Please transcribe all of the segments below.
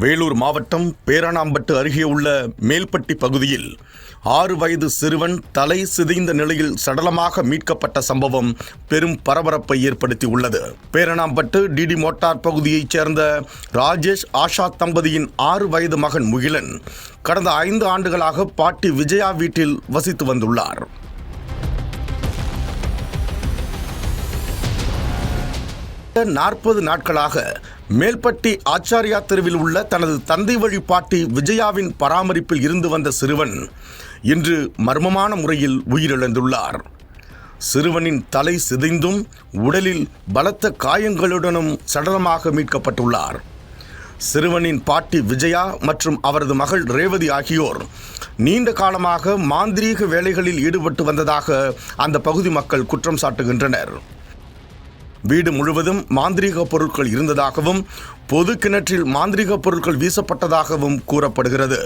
வேலூர் மாவட்டம் பேரணாம்பட்டு அருகே உள்ள மேல்பட்டி பகுதியில் 6 வயது சிறுவன் தலை சிதைந்த நிலையில் சடலமாக மீட்கப்பட்ட சம்பவம் பெரும் பரபரப்பை ஏற்படுத்தியுள்ளது. பேரணாம்பட்டு டிடி மோட்டார் பகுதியைச் சேர்ந்த ராஜேஷ் ஆஷா தம்பதியின் 6 வயது மகன் முகிலன் கடந்த 5 ஆண்டுகளாக பாட்டி விஜயா வீட்டில் வசித்து வந்துள்ளார். கடந்த 40 நாட்களாக மேல்பட்டி ஆச்சாரியா தெருவில் உள்ள தனது தந்தை வழி பாட்டி விஜயாவின் பராமரிப்பில் இருந்து வந்த சிறுவன் இன்று மர்மமான முறையில் உயிரிழந்துள்ளார். சிறுவனின் தலை சிதைந்தும் உடலில் பலத்த காயங்களுடனும் சடலமாக மீட்கப்பட்டுள்ளார். சிறுவனின் பாட்டி விஜயா மற்றும் அவரது மகள் ரேவதி ஆகியோர் நீண்ட காலமாக மாந்திரீக வேலைகளில் ஈடுபட்டு வந்ததாக அந்த பகுதி மக்கள் குற்றம் சாட்டுகின்றனர். வீடு முழுவதும் மாந்திரீக பொருட்கள் இருந்ததாகவும் பொது கிணற்றில் மாந்திரீக பொருட்கள் வீசப்பட்டதாகவும் கூறப்படுகிறது.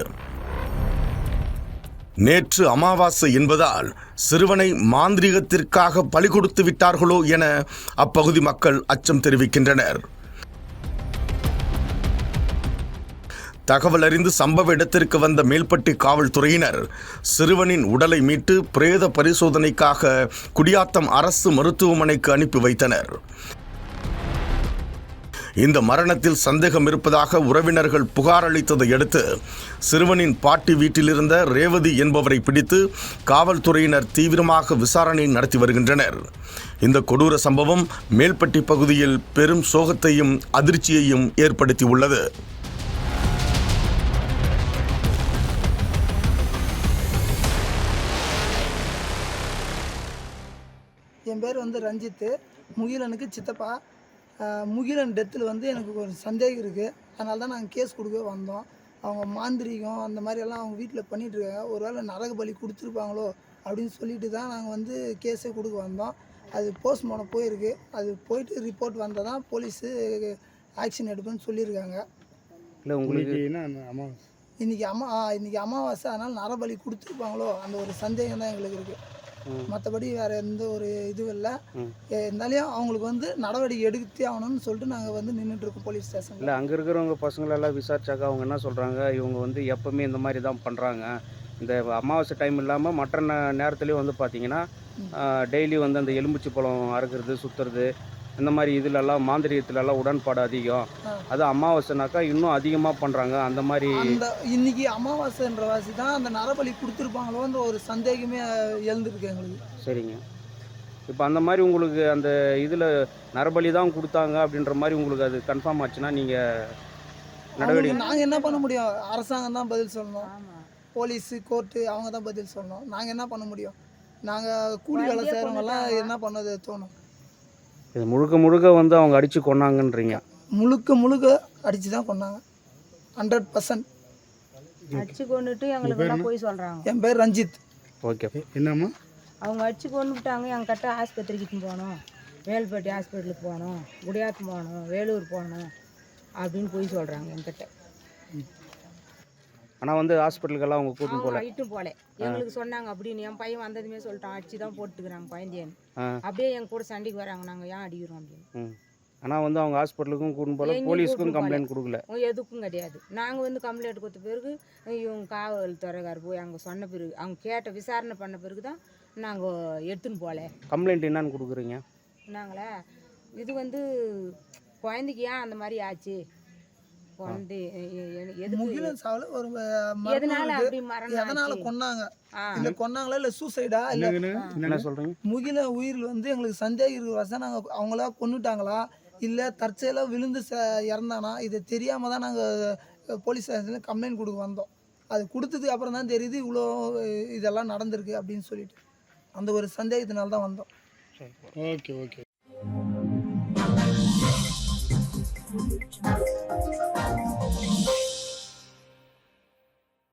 நேற்று அமாவாசை என்பதால் சிறுவனை மாந்திரீகத்திற்காக பலி கொடுத்து விட்டார்களோ என அப்பகுதி மக்கள் அச்சம் தெரிவிக்கின்றனர். தகவல் அறிந்து சம்பவ இடத்திற்கு வந்த மேல்பட்டி காவல்துறையினர் சிறுவனின் உடலை மீட்டு பிரேத பரிசோதனைக்காக குடியாத்தம் அரசு மருத்துவமனைக்கு அனுப்பி வைத்தனர். இந்த மரணத்தில் சந்தேகம் இருப்பதாக உறவினர்கள் புகார் அளித்ததை அடுத்து சிறுவனின் பாட்டி வீட்டிலிருந்த ரேவதி என்பவரை பிடித்து காவல்துறையினர் தீவிரமாக விசாரணை நடத்தி வருகின்றனர். இந்த கொடூர சம்பவம் மேல்பட்டி பகுதியில் பெரும் சோகத்தையும் அதிர்ச்சியையும் ஏற்படுத்தியுள்ளது. என் பேர் ரஞ்சித்து, முகிலனுக்கு சித்தப்பா. முகிலன் டெத்தில் எனக்கு ஒரு சந்தேகம் இருக்குது. அதனால தான் நாங்கள் கேஸ் கொடுக்க வந்தோம். அவங்க மாந்திரிகம் அந்த மாதிரியெல்லாம் அவங்க வீட்டில் பண்ணிகிட்ருக்காங்க. ஒரு வேளை நரக பலி கொடுத்துருப்பாங்களோ அப்படின்னு சொல்லிட்டு தான் நாங்கள் கேஸே கொடுக்க வந்தோம். அது போஸ்ட்மார்ட்டம் போயிருக்கு. அது போயிட்டு ரிப்போர்ட் வந்தால் தான் போலீஸு ஆக்ஷன் எடுப்புன்னு சொல்லியிருக்காங்க. இல்லை உங்களுக்கு இன்றைக்கி அமாவாசை, அதனால் நரபலி கொடுத்துருப்பாங்களோ அந்த ஒரு சந்தேகம் தான் எங்களுக்கு இருக்குது. மற்றபடி வேறு எந்த ஒரு இதுவும் இல்லை. இருந்தாலையும் அவங்களுக்கு நடவடிக்கை எடுத்தே ஆகணும்னு சொல்லிட்டு நாங்கள் நின்றுட்டுருக்கோம் போலீஸ் ஸ்டேஷன். இல்லை, அங்கே இருக்கிறவங்க பசங்களெல்லாம் விசாரிச்சாக்கா அவங்க என்ன சொல்கிறாங்க, இவங்க எப்போவுமே இந்த மாதிரி தான் பண்ணுறாங்க. இந்த அமாவாசை டைம் இல்லாமல் மற்ற நேரத்துலேயும் பார்த்தீங்கன்னா டெய்லி அந்த எலும்புச்சி பழம் அறுக்கிறது, சுற்றுறது, இந்த மாதிரி இதிலெல்லாம் மாந்திரியத்துலலாம் உடன்பாடு அதிகம். அது அமாவாசைனாக்கா இன்னும் அதிகமாக பண்ணுறாங்க. அந்த மாதிரி இன்னைக்கு அமாவாசைன்ற வாசி தான் அந்த நரபலி கொடுத்துருப்பாங்களோன்ற ஒரு சந்தேகமே எழுந்திருக்கு எங்களுக்கு. சரிங்க. இப்போ அந்த மாதிரி உங்களுக்கு அந்த இதில் நரபலி தான் கொடுத்தாங்க அப்படின்ற மாதிரி உங்களுக்கு அது கன்ஃபார்ம் ஆச்சுன்னா நீங்கள் நடவடிக்கை நாங்கள் என்ன பண்ண முடியும்? அரசாங்கம் தான் பதில் சொல்லணும். போலீஸு, கோர்ட்டு அவங்க தான் பதில் சொல்லணும். நாங்கள் என்ன பண்ண முடியும்? நாங்கள் கூலி வேலை செய்கிறவங்கெல்லாம் என்ன பண்ணது தோணும்? இது முழுக்க அவங்க அடித்து கொண்டாங்கன்றீங்க? முழுக்க அடித்து தான் கொண்டாங்க. 100% அடிச்சு கொண்டுட்டு எங்களுக்கு போய் சொல்கிறாங்க. என் பேர் ரஞ்சித். ஓகே, என்னம்மா? அவங்க அடிச்சு கொண்டுட்டாங்க. எங்கிட்ட ஆஸ்பத்திரிக்கு போகணும், மேல்பட்டி ஹாஸ்பிட்டலுக்கு போகணும், குடியாத்தம் போகணும், வேலூர் போகணும் அப்படின்னு போய் சொல்கிறாங்க என்கிட்ட. ஆனால் ஹாஸ்பிட்டலுக்கெல்லாம் அவங்க கூட்டின்னு போகல. இட்டும் போல எங்களுக்கு சொன்னாங்க. அப்படின்னு என் பையன் வந்ததுமே சொல்லிட்டான், அடிச்சு தான் போட்டுக்கிறாங்க பையன். அப்படியே எங்க கூட சண்டைக்கு வராங்க, நாங்கள் ஏன் அடிக்கிறோம் அப்படின்னு. ஆனால் அவங்க ஹாஸ்பிட்டலுக்கும் கூட்டின்னு போகல, போலீஸுக்கும் கம்ப்ளைண்ட் கொடுக்கல, எதுக்கும் கிடையாது. நாங்கள் கம்ப்ளைண்ட் கொடுத்த பிறகு இவங்க காவல் துறைக்கார் போய் அங்கே சொன்ன பிறகு, அவங்க கேட்ட விசாரணை பண்ண பிறகு தான் நாங்கள் எடுத்துன்னு போகல. கம்ப்ளைண்ட் என்னன்னு கொடுக்குறீங்க? நாங்களே இது குழந்தைக்கு ஏன் அந்த மாதிரி ஆச்சு, கொன்னாங்களா இல்ல சூசைடா இல்ல சொல்றீங்க? முகில உயிரில் எங்களுக்கு சந்தேகம் இருக்கிற நாங்க அவங்களா கொன்னுட்டாங்களா இல்ல தற்செயலா விழுந்து இறந்தானா இதை தெரியாம தான் நாங்க போலீஸ் ஸ்டேஷன்ல கம்ப்ளைண்ட் கொடுக்க வந்தோம். அது கொடுத்ததுக்கு அப்புறம் தான் தெரியுது இவ்வளோ இதெல்லாம் நடந்திருக்கு அப்படின்னு சொல்லிட்டு அந்த ஒரு சந்தேகத்தினால தான் வந்தோம். ஓகே.